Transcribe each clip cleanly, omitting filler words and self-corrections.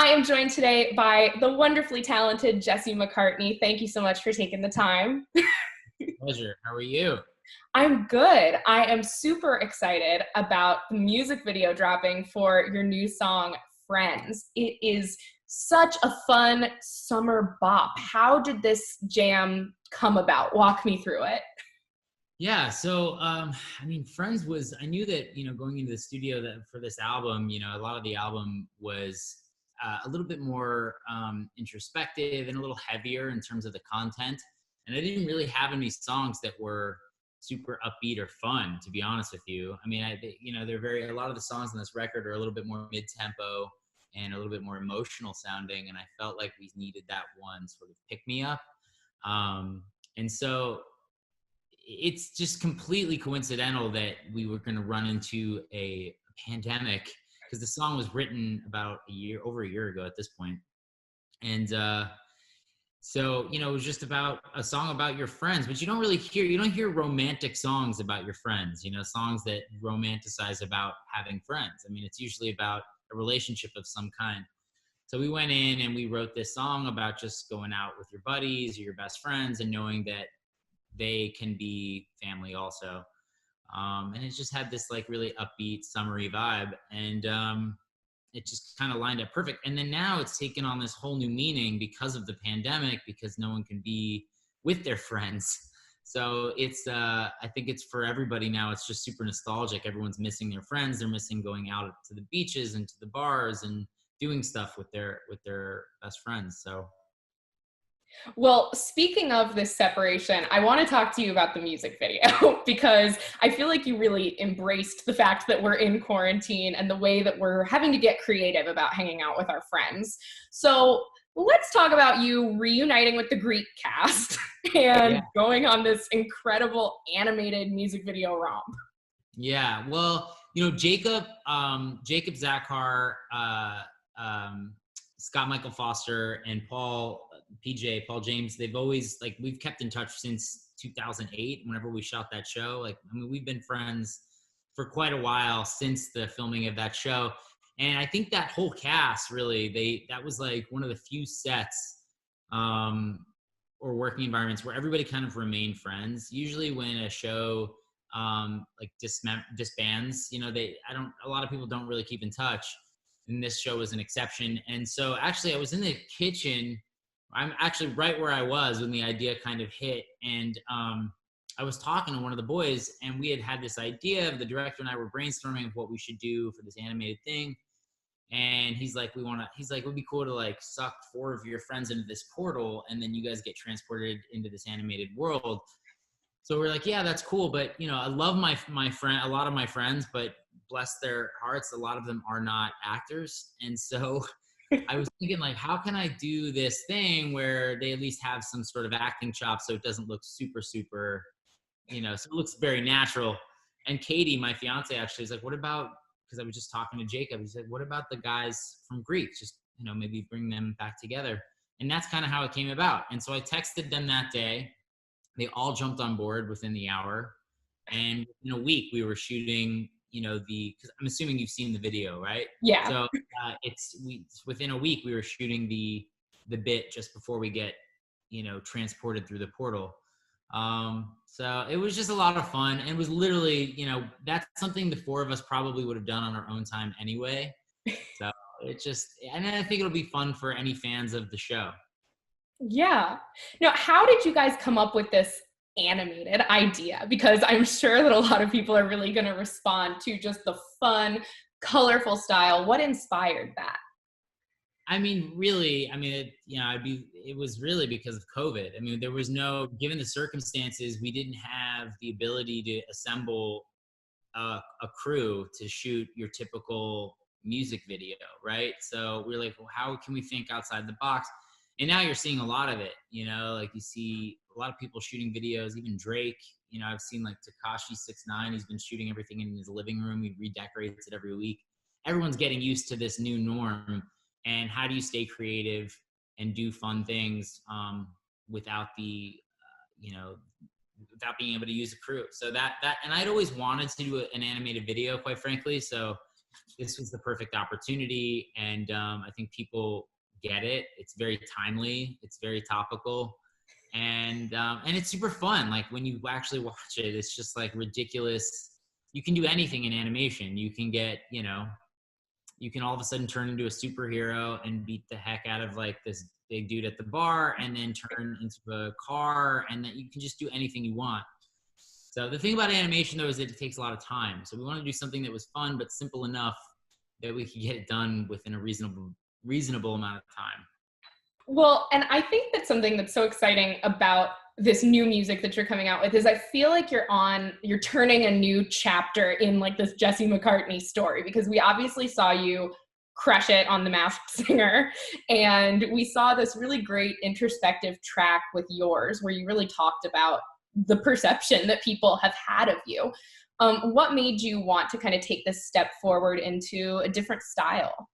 I am joined today by the wonderfully talented Jessie McCartney. Thank you so much for taking the time. Pleasure. How are you? I'm good. I am super excited about the music video dropping for your new song, Friends. It is such a fun summer bop. How did this jam come about? Walk me through it. Yeah. So, Friends was, I knew that, going into the studio that for this album, a lot of the album was a little bit more introspective and a little heavier in terms of the content. And I didn't really have any songs that were super upbeat or fun, to be honest with you. A lot of the songs on this record are a little bit more mid-tempo and a little bit more emotional sounding. And I felt like we needed that one sort of pick me up. And so it's just completely coincidental that we were going to run into a pandemic, because the song was written about over a year ago at this point. And so, it was just about a song about your friends, but you don't hear romantic songs about your friends, songs that romanticize about having friends. It's usually about a relationship of some kind. So we went in and we wrote this song about just going out with your buddies or your best friends and knowing that they can be family also. And it just had this like really upbeat summery vibe, and it just kind of lined up perfect. And then now it's taken on this whole new meaning because of the pandemic, because no one can be with their friends. So it's I think it's for everybody now. It's just super nostalgic. Everyone's missing their friends. They're missing going out to the beaches and to the bars and doing stuff with their best friends. So Well, speaking of this separation, I want to talk to you about the music video because I feel like you really embraced the fact that we're in quarantine and the way that we're having to get creative about hanging out with our friends. So let's talk about you reuniting with the Greek cast and going on this incredible animated music video romp. Yeah, well, Jacob Zachar, Scott Michael Foster, and Paul James, they've always, we've kept in touch since 2008, whenever we shot that show. We've been friends for quite a while since the filming of that show. And I think that whole cast really, that was like one of the few sets or working environments where everybody kind of remained friends. Usually when a show disbands, a lot of people don't really keep in touch. And this show was an exception. And so actually I was in the kitchen. I'm actually right where I was when the idea kind of hit. And I was talking to one of the boys, and we had this idea. The director and I were brainstorming of what we should do for this animated thing. And he's like, it would be cool to suck 4 of your friends into this portal, and then you guys get transported into this animated world. So we're like, yeah, that's cool. But, I love my friend, a lot of my friends, but bless their hearts, a lot of them are not actors. And so I was thinking, how can I do this thing where they at least have some sort of acting chops so it doesn't look super, super, so it looks very natural. And Katie, my fiance, actually is like, what about, because I was just talking to Jacob, he said, what about the guys from Greek? Just, maybe bring them back together. And that's kind of how it came about. And so I texted them that day. They all jumped on board within the hour. And in a week, we were shooting, because I'm assuming you've seen the video, right? Yeah. So within a week, we were shooting the bit just before we get, transported through the portal. So it was just a lot of fun. And it was literally, that's something the 4 of us probably would have done on our own time anyway. So and I think it'll be fun for any fans of the show. Yeah. Now, how did you guys come up with this animated idea? Because I'm sure that a lot of people are really going to respond to just the fun, colorful style. What inspired that? It was really because of COVID. There was given the circumstances, we didn't have the ability to assemble a crew to shoot your typical music video, right? So we're like, well, how can we think outside the box? And now you're seeing a lot of it, you see a lot of people shooting videos, even Drake, I've seen Tekashi 6ix9ine, he's been shooting everything in his living room. He redecorates it every week. Everyone's getting used to this new norm. And how do you stay creative and do fun things without without being able to use a crew? So that, and I'd always wanted to do an animated video, quite frankly. So this was the perfect opportunity. And I think people get it. It's very timely. It's very topical. And it's super fun. Like when you actually watch it, it's just like ridiculous. You can do anything in animation. You can get, you can all of a sudden turn into a superhero and beat the heck out of like this big dude at the bar, and then turn into a car, and then you can just do anything you want. So the thing about animation though is that it takes a lot of time. So we want to do something that was fun but simple enough that we could get it done within a reasonable amount of time. Well, and I think that something that's so exciting about this new music that you're coming out with is I feel like you're turning a new chapter in like this Jesse McCartney story, because we obviously saw you crush it on The Masked Singer, and we saw this really great introspective track with yours where you really talked about the perception that people have had of you. What made you want to kind of take this step forward into a different style?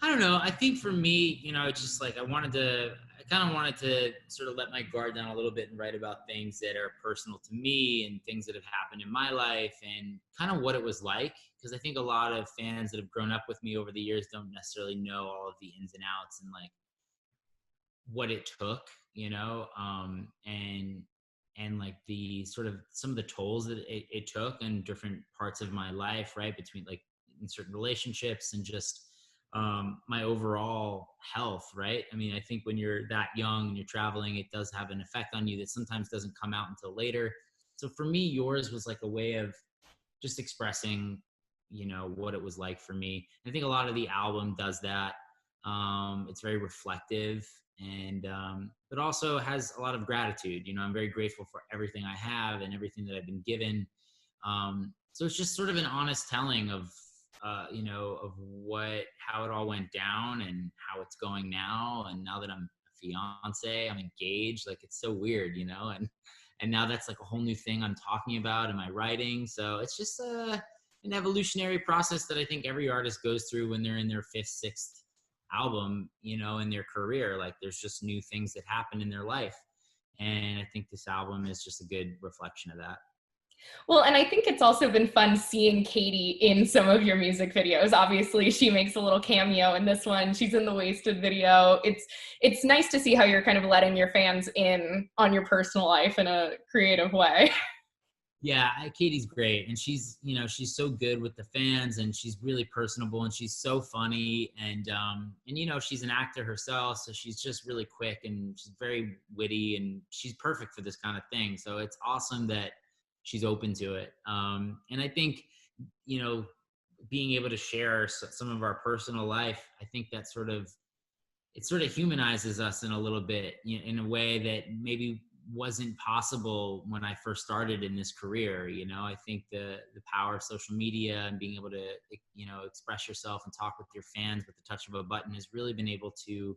I don't know. I think for me, it's just like I kind of wanted to sort of let my guard down a little bit and write about things that are personal to me and things that have happened in my life and kind of what it was like. Because I think a lot of fans that have grown up with me over the years don't necessarily know all of the ins and outs and like what it took, and like the sort of some of the tolls that it took in different parts of my life, right? Between like in certain relationships and just my overall health, right? I mean, I think when you're that young and you're traveling, it does have an effect on you that sometimes doesn't come out until later. So for me, yours was like a way of just expressing, what it was like for me. I think a lot of the album does that. It's very reflective, and but also has a lot of gratitude. I'm very grateful for everything I have and everything that I've been given. So it's just sort of an honest telling of of how it all went down and how it's going now. And now that I'm a fiance, I'm engaged. Like it's so weird, and now that's like a whole new thing I'm talking about in my writing. So it's just an evolutionary process that I think every artist goes through when they're in their fifth, sixth album, in their career. Like there's just new things that happen in their life. And I think this album is just a good reflection of that. Well, and I think it's also been fun seeing Katie in some of your music videos. Obviously, she makes a little cameo in this one. She's in the Wasted video. It's nice to see how you're kind of letting your fans in on your personal life in a creative way. Yeah, Katie's great, and she's so good with the fans, and she's really personable, and she's so funny, and she's an actor herself, so she's just really quick, and she's very witty, and she's perfect for this kind of thing. So it's awesome that she's open to it. And I think, being able to share some of our personal life, I think that it sort of humanizes us in a little bit, in a way that maybe wasn't possible when I first started in this career. I think the power of social media and being able to, express yourself and talk with your fans with the touch of a button has really been able to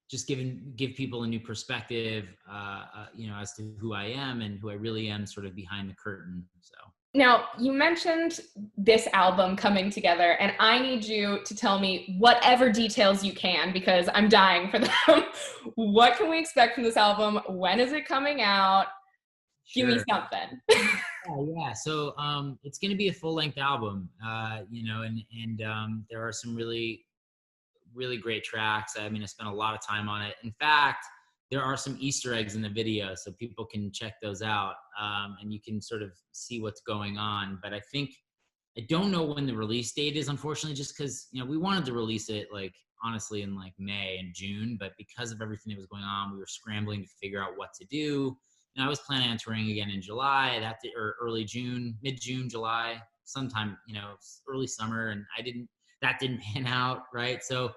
just give people a new perspective, as to who I am and who I really am sort of behind the curtain. So. Now, you mentioned this album coming together, and I need you to tell me whatever details you can, because I'm dying for them. What can we expect from this album? When is it coming out? Give me something. Yeah. So it's going to be a full-length album, and there are some really, really great tracks. I mean, I spent a lot of time on it. In fact, there are some Easter eggs in the video, so people can check those out, and you can sort of see what's going on. But I don't know when the release date is, unfortunately, just because, we wanted to release it like honestly in like May and June, but because of everything that was going on, we were scrambling to figure out what to do. And I was planning on touring again in July, or early June, mid-June, July, sometime, early summer, and that didn't pan out, right? So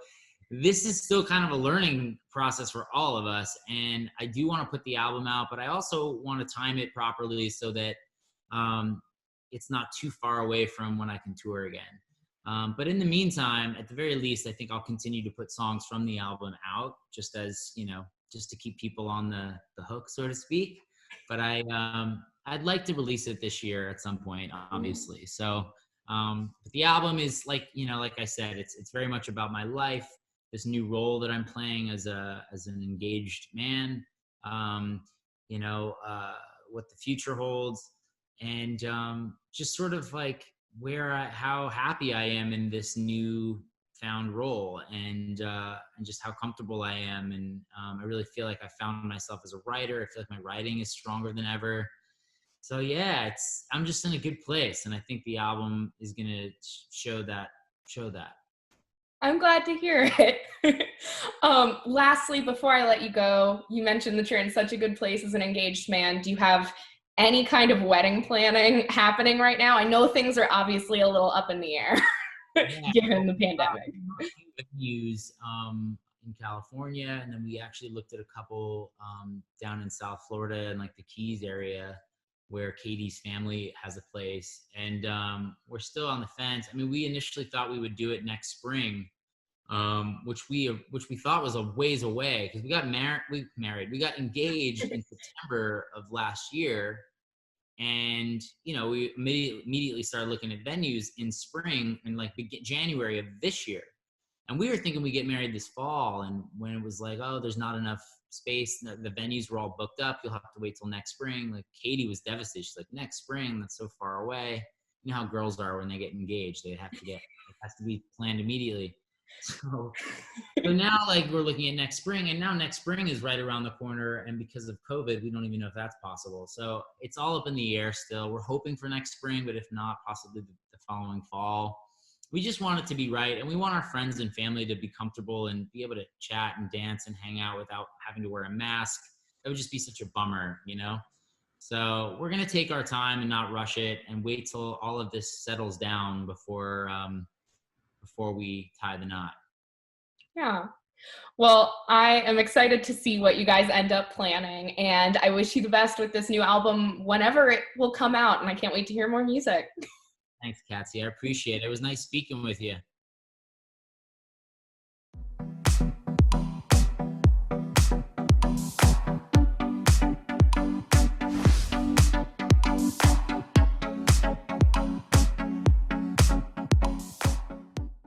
this is still kind of a learning process for all of us. And I do want to put the album out, but I also want to time it properly so that it's not too far away from when I can tour again. But in the meantime, at the very least, I think I'll continue to put songs from the album out just as, just to keep people on the hook, so to speak. But I'd like to release it this year at some point, obviously. So but the album is like I said, it's very much about my life, this new role that I'm playing as an engaged man, what the future holds. and just sort of like how happy I am in this new found role, and just how comfortable I am. And I really feel like I found myself as a writer. I feel like my writing is stronger than ever. So yeah, I'm just in a good place, and I think the album is gonna show that. I'm glad to hear it. Lastly, before I let you go, you mentioned that you're in such a good place as an engaged man. Do you have any kind of wedding planning happening right now? I know things are obviously a little up in the air Yeah, given the well, pandemic. a few venues in California, and then we actually looked at a couple down in South Florida and like the Keys area, where Katie's family has a place, and we're still on the fence. I mean, we initially thought we would do it next spring, which we thought was a ways away, because we got engaged in September of last year, and we immediately started looking at venues in spring and like January of this year, and we were thinking we get married this fall. And when it was like, oh, there's not enough space, the venues were all booked up, you'll have to wait till next spring, like Katie was devastated. She's like, next spring, that's so far away. You know how girls are when they get engaged, it has to be planned immediately. So now, like, we're looking at next spring, and now next spring is right around the corner, and because of COVID, we don't even know if that's possible. So it's all up in the air still. We're hoping for next spring, but if not, possibly the following fall. We just want it to be right, and we want our friends and family to be comfortable and be able to chat and dance and hang out without having to wear a mask. It would just be such a bummer, So we're gonna take our time and not rush it, and wait till all of this settles down before we tie the knot. Yeah. Well, I am excited to see what you guys end up planning, and I wish you the best with this new album whenever it will come out, and I can't wait to hear more music. Thanks, Katsy. I appreciate it. It was nice speaking with you.